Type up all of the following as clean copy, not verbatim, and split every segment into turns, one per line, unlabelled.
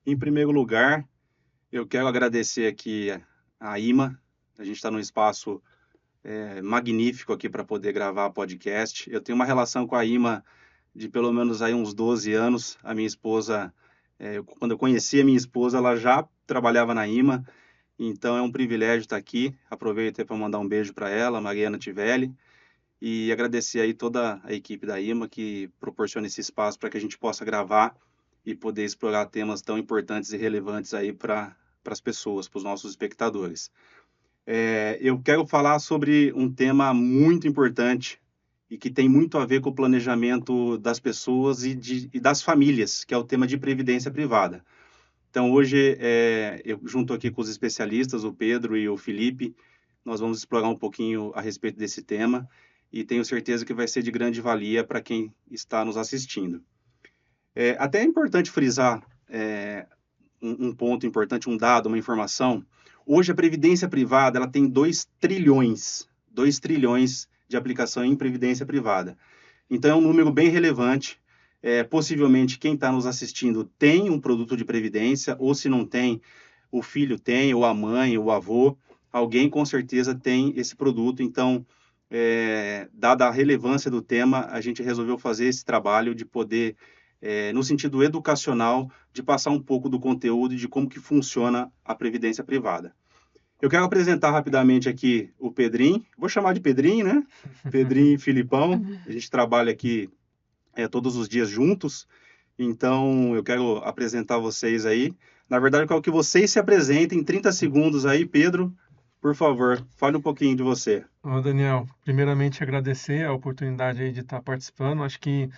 Em primeiro lugar, eu quero agradecer aqui a IMA. A gente está num espaço magnífico aqui para poder gravar podcast. Eu tenho uma relação com a IMA de pelo menos aí uns 12 anos. A minha esposa, quando eu conheci a minha esposa, ela já trabalhava na IMA, então é um privilégio estar aqui. Aproveito para mandar um beijo para ela, Mariana Tivelli, e agradecer aí toda a equipe da IMA que proporciona esse espaço para que a gente possa gravar e poder explorar temas tão importantes e relevantes aí para as pessoas, para os nossos espectadores. Eu quero falar sobre um tema muito importante e que tem muito a ver com o planejamento das pessoas e das famílias, que é o tema de previdência privada. Então, hoje, eu junto aqui com os especialistas, o Pedro e o Felipe, nós vamos explorar um pouquinho a respeito desse tema e tenho certeza que vai ser de grande valia para quem está nos assistindo. Até é importante frisar um ponto importante, um dado, uma informação. Hoje, a previdência privada ela tem 2 trilhões de aplicação em previdência privada. Então, é um número bem relevante. Possivelmente, quem está nos assistindo tem um produto de previdência, ou se não tem, o filho tem, ou a mãe, ou o avô. Alguém, com certeza, tem esse produto. Então, dada a relevância do tema, a gente resolveu fazer esse trabalho de poder, no sentido educacional, de passar um pouco do conteúdo e de como que funciona a previdência privada. Eu quero apresentar rapidamente aqui o Pedrinho, vou chamar de Pedrinho, né? Pedrinho e Filipão, a gente trabalha aqui todos os dias juntos, então eu quero apresentar vocês aí. Na verdade, eu quero que vocês se apresentem em 30 segundos aí. Pedro, por favor, fale um pouquinho de você.
Ô, Daniel, primeiramente agradecer a oportunidade aí de estar participando. Acho que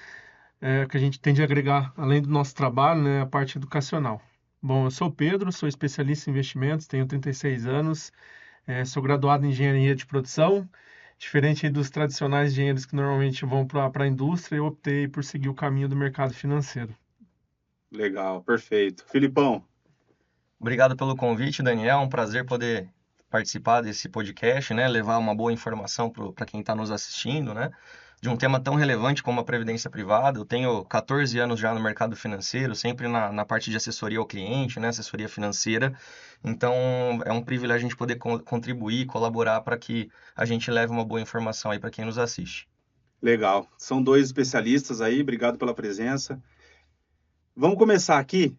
é o que a gente tem de agregar, além do nosso trabalho, né, a parte educacional. Bom, eu sou o Pedro, sou especialista em investimentos, tenho 36 anos, sou graduado em engenharia de produção. Diferente aí dos tradicionais engenheiros que normalmente vão para a indústria, eu optei por seguir o caminho do mercado financeiro.
Legal, perfeito. Filipão,
Obrigado pelo convite, Daniel. É um prazer poder participar desse podcast, né? Levar uma boa informação para quem está nos assistindo, né? De um tema tão relevante como a previdência privada. Eu tenho 14 anos já no mercado financeiro, sempre na parte de assessoria ao cliente, né? Assessoria financeira. Então, é um privilégio a gente poder contribuir, colaborar para que a gente leve uma boa informação aí para quem nos assiste.
legal. São 2 especialistas aí, obrigado pela presença. Vamos começar aqui.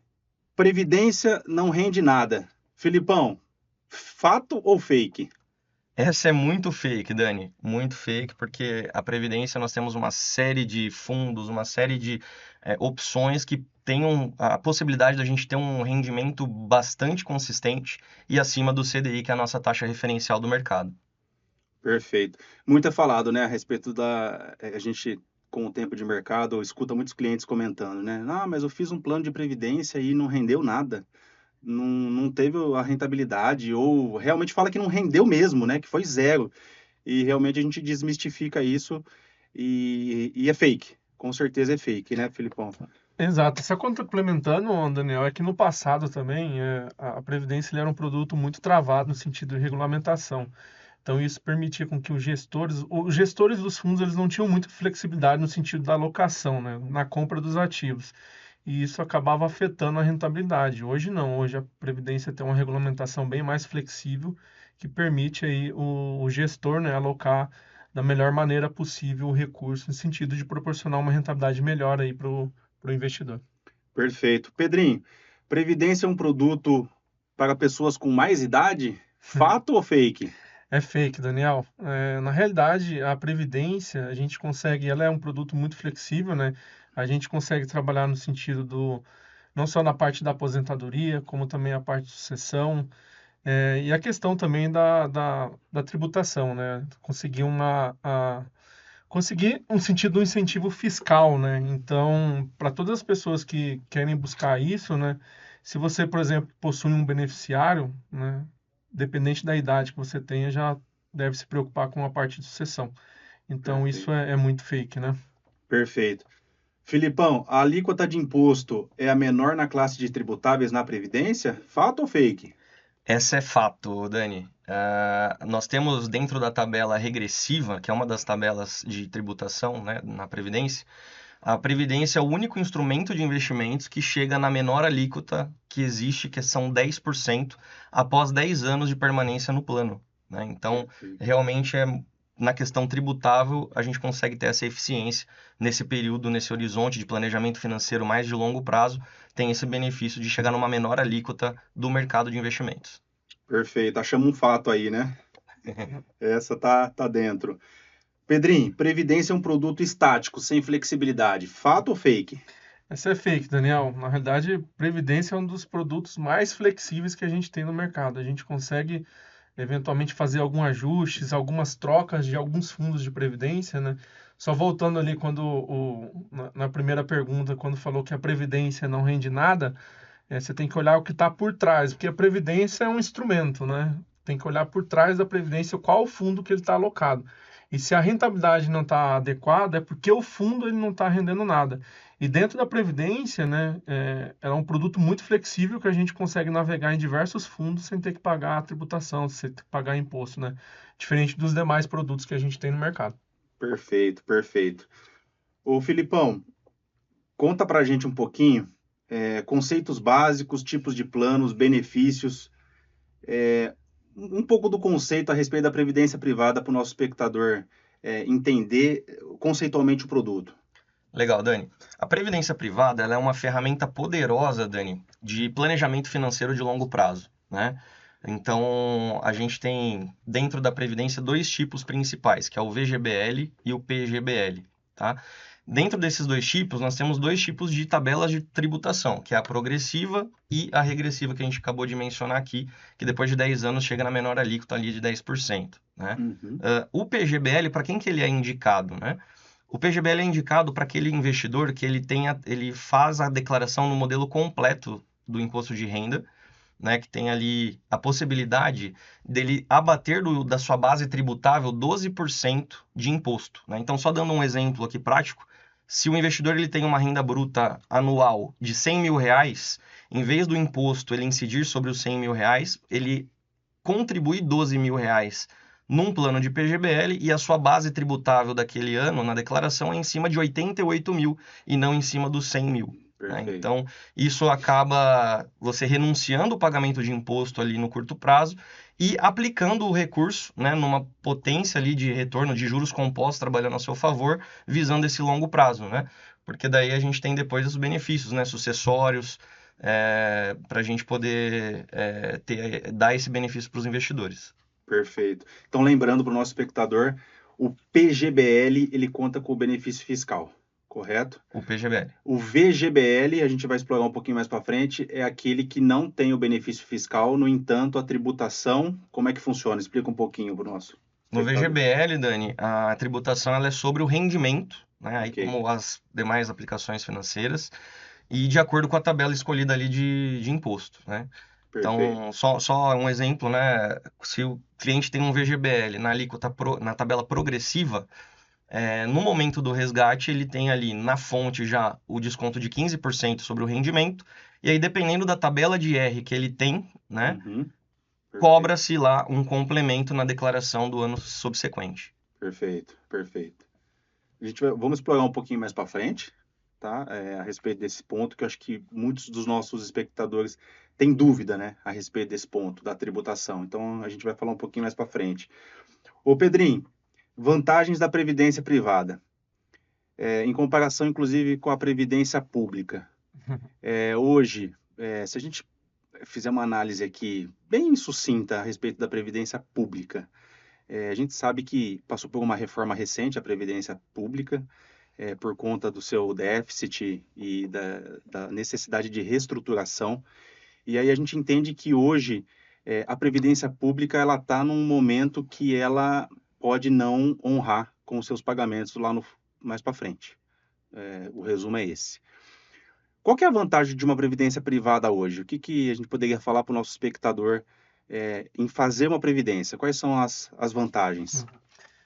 Previdência não rende nada. Filipão, fato ou fake?
Essa é muito fake, Dani. Muito fake, porque a Previdência nós temos uma série de fundos, uma série de opções que tenham a possibilidade da gente ter um rendimento bastante consistente e acima do CDI, que é a nossa taxa referencial do mercado.
Perfeito. Muito é falado, né, a respeito da. A gente, com o tempo de mercado, escuta muitos clientes comentando, né? Ah, mas eu fiz um plano de previdência e não rendeu nada. Não teve a rentabilidade, ou realmente fala que não rendeu mesmo, né? Que foi zero. E realmente a gente desmistifica isso e é fake. Com certeza é fake, né, Filipão?
Exato. Só complementando, Daniel, é que no passado também a Previdência ele era um produto muito travado no sentido de regulamentação. Então isso permitia com que os gestores dos fundos eles não tinham muita flexibilidade no sentido da alocação, né, na compra dos ativos. E isso acabava afetando a rentabilidade. Hoje não, hoje a Previdência tem uma regulamentação bem mais flexível que permite aí o gestor, né, alocar da melhor maneira possível o recurso, no sentido de proporcionar uma rentabilidade melhor aí para o investidor.
Perfeito. Pedrinho, previdência é um produto para pessoas com mais idade? Fato ou fake?
É fake, Daniel. Na realidade, a previdência, a gente consegue, ela é um produto muito flexível, né? A gente consegue trabalhar no sentido não só na parte da aposentadoria, como também a parte de sucessão, e a questão também da tributação, né? Conseguir um sentido, um incentivo fiscal, né? Então, para todas as pessoas que querem buscar isso, né? Se você, por exemplo, possui um beneficiário, né? Dependente da idade que você tenha, já deve se preocupar com a parte de sucessão. Então, isso
Perfeito.
é muito fake, né?
Perfeito. Filipão, a alíquota de imposto é a menor na classe de tributáveis na Previdência? Fato ou fake?
Essa é fato, Dani. Nós temos dentro da tabela regressiva, que é uma das tabelas de tributação, né, na Previdência, A Previdência é o único instrumento de investimentos que chega na menor alíquota que existe, que são 10%, após 10 anos de permanência no plano, né? Então, realmente, na questão tributável, a gente consegue ter essa eficiência nesse período, nesse horizonte de planejamento financeiro mais de longo prazo, tem esse benefício de chegar numa menor alíquota do mercado de investimentos.
Perfeito. Achamos um fato aí, né? Essa tá dentro. Pedrinho, previdência é um produto estático, sem flexibilidade. Fato ou fake?
Essa é fake, Daniel. Na realidade, previdência é um dos produtos mais flexíveis que a gente tem no mercado. A gente consegue eventualmente fazer alguns ajustes, algumas trocas de alguns fundos de previdência, né? Só voltando ali na primeira pergunta, quando falou que a previdência não rende nada, você tem que olhar o que está por trás, porque a previdência é um instrumento, né? Tem que olhar por trás da previdência qual o fundo que ele está alocado. E se a rentabilidade não está adequada, é porque o fundo ele não está rendendo nada. E dentro da previdência, né, é um produto muito flexível que a gente consegue navegar em diversos fundos sem ter que pagar a tributação, sem ter que pagar imposto, né? Diferente dos demais produtos que a gente tem no mercado.
Perfeito, perfeito. Ô, Filipão, conta pra gente um pouquinho, conceitos básicos, tipos de planos, benefícios, um pouco do conceito a respeito da previdência privada para o nosso espectador entender conceitualmente o produto.
Legal, Dani. A previdência privada ela é uma ferramenta poderosa, Dani, de planejamento financeiro de longo prazo, né? Então, a gente tem dentro da previdência dois tipos principais, que é o VGBL e o PGBL, tá? Dentro desses dois tipos, nós temos dois tipos de tabelas de tributação, que é a progressiva e a regressiva, que a gente acabou de mencionar aqui, que depois de 10 anos chega na menor alíquota ali de 10%, né?
Uhum.
O PGBL, para quem que ele é indicado, né? O PGBL é indicado para aquele investidor que ele faz a declaração no modelo completo do imposto de renda, né, que tem ali a possibilidade dele abater da sua base tributável 12% de imposto, né? Então, só dando um exemplo aqui prático, se o investidor ele tem uma renda bruta anual de 100 mil reais, em vez do imposto ele incidir sobre os 100 mil reais, ele contribui 12 mil reais num plano de PGBL e a sua base tributável daquele ano na declaração é em cima de 88 mil e não em cima dos 100 mil. Né? Então, isso acaba você renunciando o pagamento de imposto ali no curto prazo e aplicando o recurso, né, numa potência ali de retorno de juros compostos trabalhando a seu favor, visando esse longo prazo, né? Porque daí a gente tem depois os benefícios, né, sucessórios, para a gente poder dar esse benefício para os investidores.
Perfeito. Então, lembrando para o nosso espectador, o PGBL ele conta com o benefício fiscal, correto?
O PGBL.
O VGBL, a gente vai explorar um pouquinho mais para frente, é aquele que não tem o benefício fiscal, no entanto, a tributação, como é que funciona? Explica um pouquinho para o nosso
No
espectador.
VGBL, Dani, a tributação ela é sobre o rendimento, né? Aí
Ok.
como as demais aplicações financeiras, e de acordo com a tabela escolhida ali de imposto, né?
Perfeito.
Então, só um exemplo, né? Se o cliente tem um VGBL na alíquota na tabela progressiva, no momento do resgate, ele tem ali na fonte já o desconto de 15% sobre o rendimento, e aí, dependendo da tabela de R que ele tem, né?
Uhum.
Cobra-se lá um complemento na declaração do ano subsequente.
Perfeito, perfeito. Vamos explorar um pouquinho mais para frente, tá? A respeito desse ponto, que eu acho que muitos dos nossos espectadores têm dúvida, né, a respeito desse ponto da tributação. Então, a gente vai falar um pouquinho mais para frente. Ô, Pedrinho, vantagens da previdência privada, em comparação, inclusive, com a previdência pública. Hoje, se a gente fizer uma análise aqui bem sucinta a respeito da previdência pública, a gente sabe que passou por uma reforma recente a previdência pública, por conta do seu déficit e da necessidade de reestruturação. E aí a gente entende que hoje a previdência pública ela está num momento que ela pode não honrar com os seus pagamentos lá mais para frente. O resumo é esse. Qual que é a vantagem de uma previdência privada hoje? O que a gente poderia falar para o nosso espectador em fazer uma previdência? Quais são as vantagens?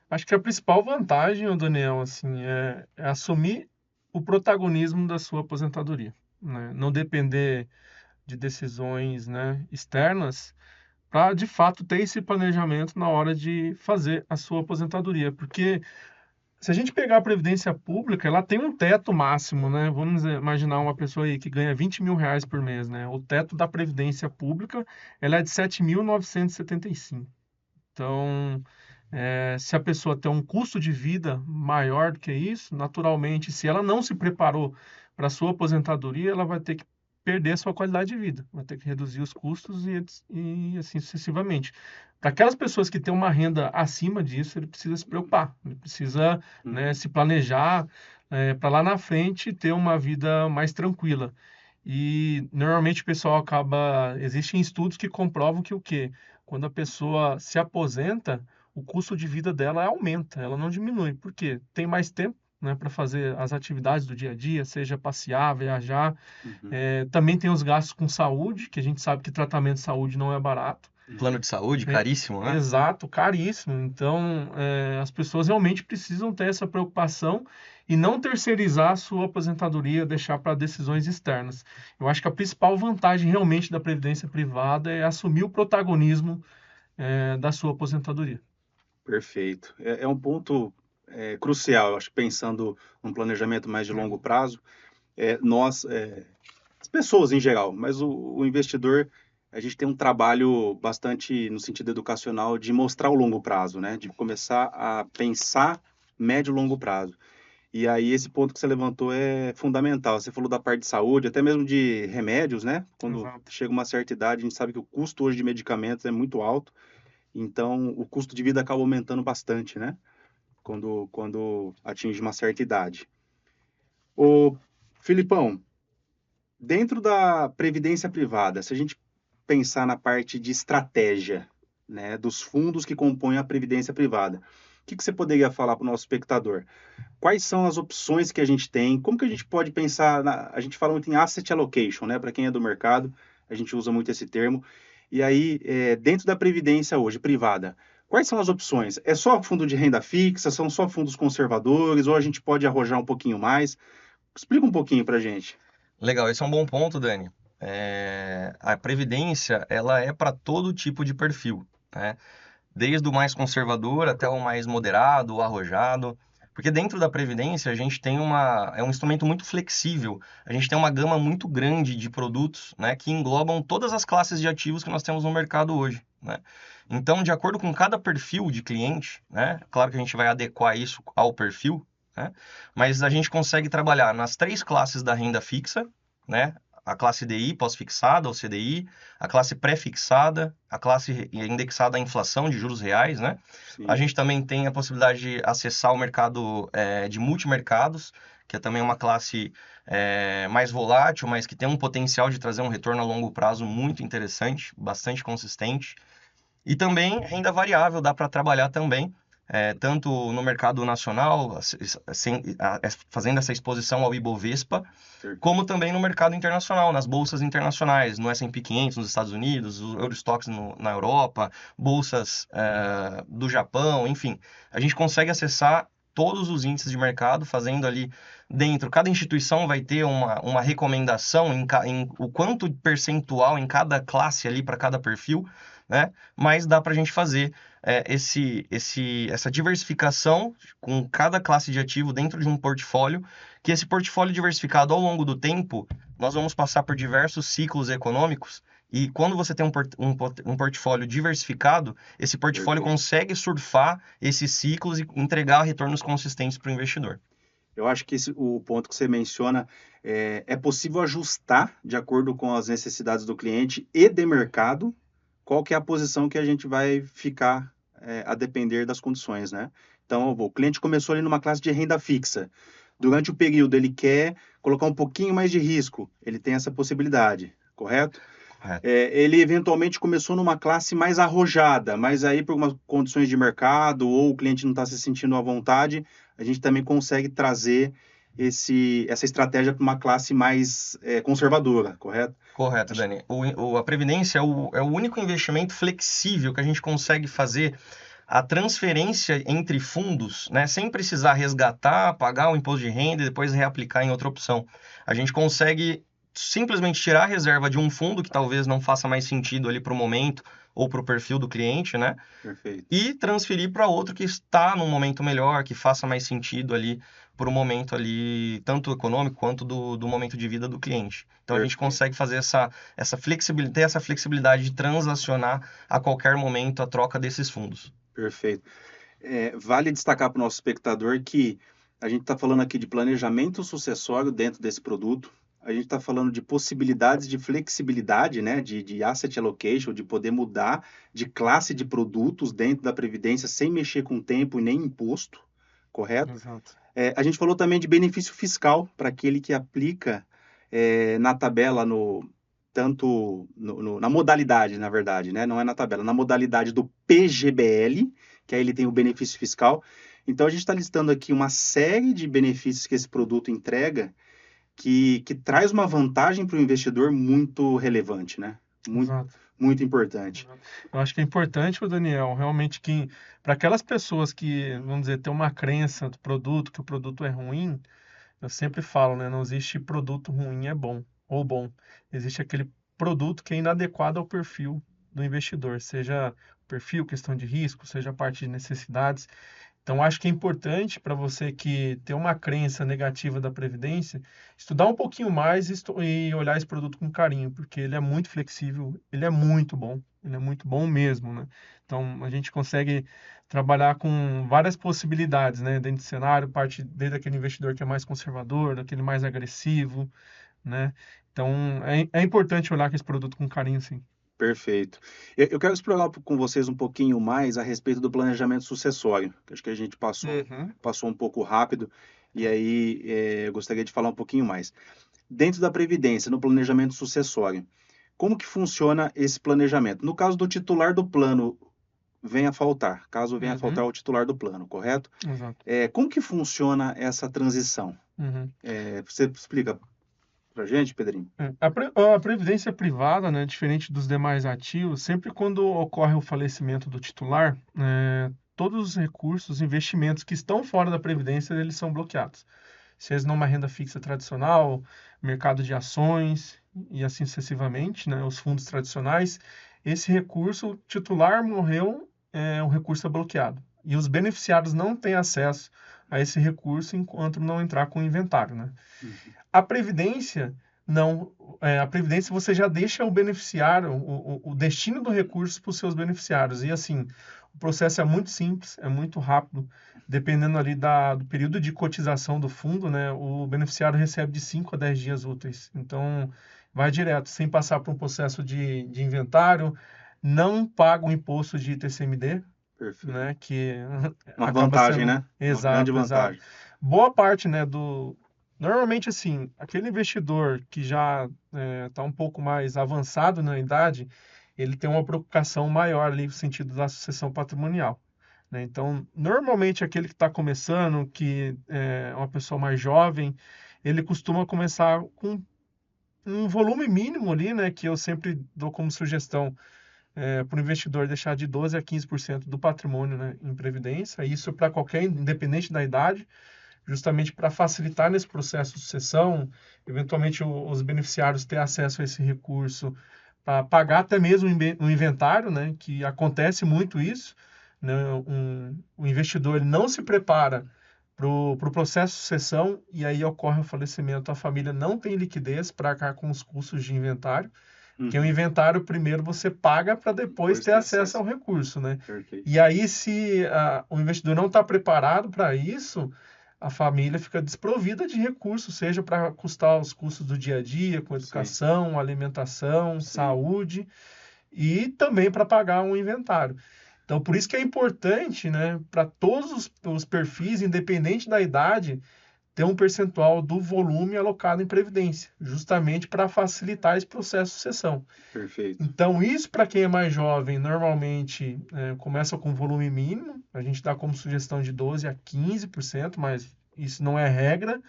Acho que a principal vantagem, Daniel, assim, é assumir o protagonismo da sua aposentadoria, né? Não depender de decisões, né, externas para, de fato, ter esse planejamento na hora de fazer a sua aposentadoria. Porque Se a gente pegar a Previdência Pública, ela tem um teto máximo, né? Vamos imaginar uma pessoa aí que ganha R$ 20.000 por mês, né? O teto da Previdência Pública, ela é de 7.975. Então, se a pessoa tem um custo de vida maior do que isso, naturalmente, se ela não se preparou para a sua aposentadoria, ela vai ter que perder a sua qualidade de vida, vai ter que reduzir os custos e assim sucessivamente. Para aquelas pessoas que têm uma renda acima disso, ele precisa se preocupar, ele precisa, né, se planejar para lá na frente ter uma vida mais tranquila. E normalmente o pessoal acaba. Existem estudos que comprovam que o quê? Quando a pessoa se aposenta, o custo de vida dela aumenta, ela não diminui. Por quê? Tem mais tempo, né, para fazer as atividades do dia a dia, seja passear, viajar. Também tem os gastos com saúde, que a gente sabe que tratamento de saúde não é barato.
Plano de saúde, caríssimo, né?
Exato, caríssimo. Então, as pessoas realmente precisam ter essa preocupação e não terceirizar a sua aposentadoria, deixar para decisões externas. Eu acho que a principal vantagem realmente da previdência privada é assumir o protagonismo, da sua aposentadoria.
Perfeito. É um ponto crucial, eu acho, pensando num planejamento mais de longo prazo. Nós, as pessoas em geral, mas o investidor, a gente tem um trabalho bastante no sentido educacional de mostrar o longo prazo, né? De começar a pensar médio e longo prazo. E aí esse ponto que você levantou é fundamental. Você falou da parte de saúde, até mesmo de remédios, né? Quando
Exato.
chega uma certa idade, a gente sabe que o custo hoje de medicamentos é muito alto, então o custo de vida acaba aumentando bastante, né? Quando atinge uma certa idade. Ô, Filipão, dentro da previdência privada, se a gente pensar na parte de estratégia, né, dos fundos que compõem a previdência privada, o que você poderia falar para o nosso espectador? Quais são as opções que a gente tem? Como que a gente pode pensar? A gente fala muito em asset allocation, né? Para quem é do mercado, a gente usa muito esse termo. E aí, dentro da previdência hoje, privada, quais são as opções? É só fundo de renda fixa? São só fundos conservadores? Ou a gente pode arrojar um pouquinho mais? Explica um pouquinho para a gente.
Legal, esse é um bom ponto, Dani. A previdência, ela é para todo tipo de perfil, né? Desde o mais conservador até o mais moderado, o arrojado. Porque dentro da previdência a gente tem é um instrumento muito flexível. A gente tem uma gama muito grande de produtos, né, que englobam todas as classes de ativos que nós temos no mercado hoje, né? Então, de acordo com cada perfil de cliente, né, claro que a gente vai adequar isso ao perfil, né, mas a gente consegue trabalhar nas 3 classes da renda fixa, né? A classe DI pós-fixada, ou CDI, a classe pré-fixada, a classe indexada à inflação de juros reais, né?
Sim.
A gente também tem a possibilidade de acessar o mercado de multimercados, que é também uma classe mais volátil, mas que tem um potencial de trazer um retorno a longo prazo muito interessante, bastante consistente. E também renda variável dá para trabalhar também, tanto no mercado nacional, fazendo essa exposição ao Ibovespa, como também no mercado internacional, nas bolsas internacionais, no S&P 500 nos Estados Unidos, o Eurostoxx na Europa, bolsas do Japão, enfim. A gente consegue acessar todos os índices de mercado, fazendo ali dentro. Cada instituição vai ter uma recomendação em o quanto percentual em cada classe ali para cada perfil, né? Mas dá para a gente fazer essa diversificação com cada classe de ativo dentro de um portfólio, que esse portfólio diversificado ao longo do tempo, nós vamos passar por diversos ciclos econômicos, e quando você tem um portfólio diversificado, esse portfólio consegue surfar esses ciclos e entregar retornos consistentes para o investidor.
Eu acho que o ponto que você menciona é possível ajustar de acordo com as necessidades do cliente e de mercado, qual que é a posição que a gente vai ficar a depender das condições, né? Então, o cliente começou ali numa classe de renda fixa. Durante o período, ele quer colocar um pouquinho mais de risco. Ele tem essa possibilidade, correto?
Correto.
Ele eventualmente começou numa classe mais arrojada, mas aí por umas condições de mercado ou o cliente não está se sentindo à vontade, a gente também consegue trazer essa estratégia para uma classe mais conservadora, correto?
Correto, Dani. A Previdência é o único investimento flexível que a gente consegue fazer a transferência entre fundos, né, sem precisar resgatar, pagar o imposto de renda e depois reaplicar em outra opção. A gente consegue simplesmente tirar a reserva de um fundo que talvez não faça mais sentido ali para o momento ou para o perfil do cliente, né?
Perfeito.
E transferir para outro que está num momento melhor, que faça mais sentido ali para o momento ali, tanto econômico quanto do momento de vida do cliente. Então a gente
Perfeito.
consegue fazer essa flexibilidade, ter essa flexibilidade de transacionar a qualquer momento a troca desses fundos.
Perfeito. Vale destacar para o nosso espectador que a gente está falando aqui de planejamento sucessório dentro desse produto. A gente está falando de possibilidades de flexibilidade, né, de asset allocation, de poder mudar de classe de produtos dentro da Previdência sem mexer com tempo e nem imposto, correto?
Exato.
A gente falou também de benefício fiscal para aquele que aplica na tabela, na modalidade, na verdade, né? Não é na tabela, na modalidade do PGBL, que aí ele tem o benefício fiscal. Então, a gente está listando aqui uma série de benefícios que esse produto entrega que traz uma vantagem para o investidor muito relevante, né?
Exato.
Muito importante.
Eu acho que é importante, o Daniel, realmente que para aquelas pessoas que, vamos dizer, têm uma crença do produto, que o produto é ruim, eu sempre falo, né? Não existe produto ruim é bom ou bom. Existe aquele produto que é inadequado ao perfil do investidor, seja perfil, questão de risco, seja a parte de necessidades. Então, acho que é importante para você que tem uma crença negativa da Previdência, estudar um pouquinho mais e olhar esse produto com carinho, porque ele é muito flexível, ele é muito bom mesmo, né? Então, a gente consegue trabalhar com várias possibilidades, né? Dentro do cenário, parte desde aquele investidor que é mais conservador, daquele mais agressivo, né? Então, é importante olhar com esse produto com carinho, sim.
Perfeito. Eu quero explorar com vocês um pouquinho mais a respeito do planejamento sucessório, que acho que a gente passou um pouco rápido, e aí eu gostaria de falar um pouquinho mais. Dentro da Previdência, no planejamento sucessório, como que funciona esse planejamento? No caso do titular do plano caso venha a faltar o titular do plano, correto?
Exato.
Como que funciona essa transição? Você explica pra gente, Pedrinho?
A previdência privada, né, diferente dos demais ativos, sempre quando ocorre o falecimento do titular, todos os recursos, investimentos que estão fora da previdência, eles são bloqueados. Seja numa renda fixa tradicional, mercado de ações e assim sucessivamente, né, os fundos tradicionais, esse recurso, o titular morreu, o recurso é bloqueado. E os beneficiários não têm acesso a esse recurso enquanto não entrar com o inventário, né? A Previdência, não. A Previdência você já deixa o beneficiário, o destino do recurso para os seus beneficiários. E assim, o processo é muito simples, é muito rápido. Dependendo ali do período de cotização do fundo, né, o beneficiário recebe de 5 a 10 dias úteis. Então, vai direto, sem passar por um processo de inventário, não paga o imposto de ITCMD,
Perfeito.
né, que
Uma
acaba
vantagem,
sendo...
né? Uma grande
Exato, exato.
vantagem.
Boa parte, né, Normalmente, assim, aquele investidor que já está um pouco mais avançado na idade, ele tem uma preocupação maior ali no sentido da sucessão patrimonial, né? Então, normalmente, aquele que está começando, que é uma pessoa mais jovem, ele costuma começar com um volume mínimo ali, né, que eu sempre dou como sugestão para o investidor deixar de 12% a 15% do patrimônio, né, em previdência, isso para qualquer, independente da idade, justamente para facilitar nesse processo de sucessão, eventualmente os beneficiários ter acesso a esse recurso, para pagar até mesmo um inventário, né, que acontece muito isso, né, o investidor ele não se prepara para o processo de sucessão e aí ocorre o falecimento, a família não tem liquidez para arcar com os custos de inventário, porque o inventário primeiro você paga para depois ter acesso ao recurso, né?
Perfeito.
E aí se o investidor não está preparado para isso, a família fica desprovida de recursos, seja para custar os custos do dia a dia, com educação, alimentação, saúde, e também para pagar um inventário. Então, por isso que é importante, né, para todos os perfis, independente da idade, ter um percentual do volume alocado em previdência, justamente para facilitar esse processo de sucessão.
Perfeito.
Então, isso para quem é mais jovem, normalmente começa com volume mínimo, a gente dá como sugestão de 12% a 15%, mas isso não é regra.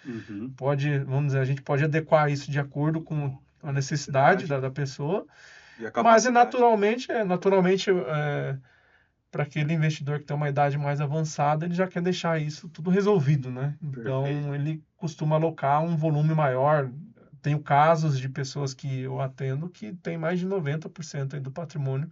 Vamos dizer, a gente pode adequar isso de acordo com a necessidade da pessoa, mas naturalmente para aquele investidor que tem uma idade mais avançada, ele já quer deixar isso tudo resolvido, né? Então, ele costuma alocar um volume maior, tenho casos de pessoas que eu atendo que tem mais de 90% aí do patrimônio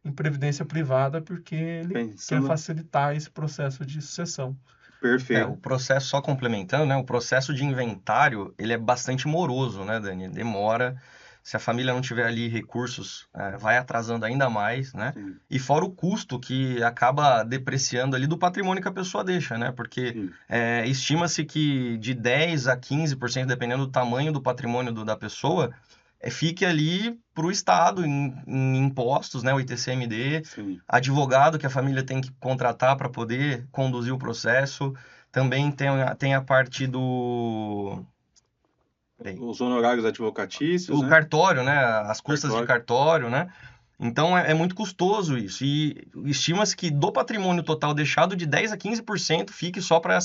em previdência privada, porque ele quer
Pensando,
facilitar esse processo de sucessão.
O
perfeito.
processo, só complementando, né? O processo de inventário, ele é bastante moroso, né, Dani? Demora. Se a família não tiver ali recursos, vai atrasando ainda mais, né?
Sim,
E fora o custo que acaba depreciando ali do patrimônio que a pessoa deixa, né? Porque
sim,
estima-se que de 10 a 15%, dependendo do tamanho do patrimônio da pessoa, fique ali para o Estado em impostos, né? O ITCMD,
sim.
advogado que a família tem que contratar para poder conduzir o processo. Também tem a parte do... Peraí.
Os honorários advocatícios,
O
né?
cartório, né? As custas de
Cartório.
cartório, né? Então é muito custoso isso. E estima-se que do patrimônio total deixado, de 10 a 15% fique só para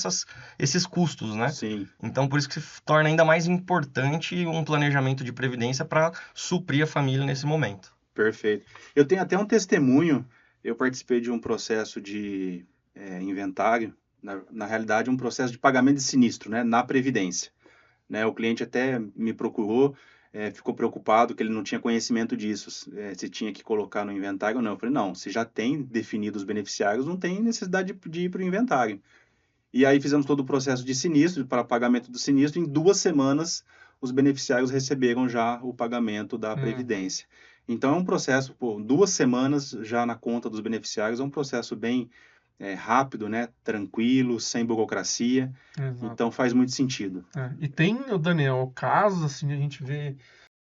esses custos, né?
Sim,
Então por isso que se torna ainda mais importante um planejamento de previdência para suprir a família nesse momento.
perfeito. Eu tenho até um testemunho. Eu participei de um processo de inventário, na realidade, um processo de pagamento de sinistro, né? Na Previdência. Né? O cliente até me procurou, ficou preocupado que ele não tinha conhecimento disso, se tinha que colocar no inventário ou não. Eu falei, não, se já tem definido os beneficiários, não tem necessidade de ir para o inventário. E aí fizemos todo o processo de sinistro, para pagamento do sinistro. Em 2 semanas, os beneficiários receberam já o pagamento da Previdência. Então, é um processo, 2 semanas já na conta dos beneficiários, é um processo bem rápido, né? Tranquilo, sem burocracia.
Exato.
Então, faz muito sentido.
E tem, Daniel, casos assim, a gente vê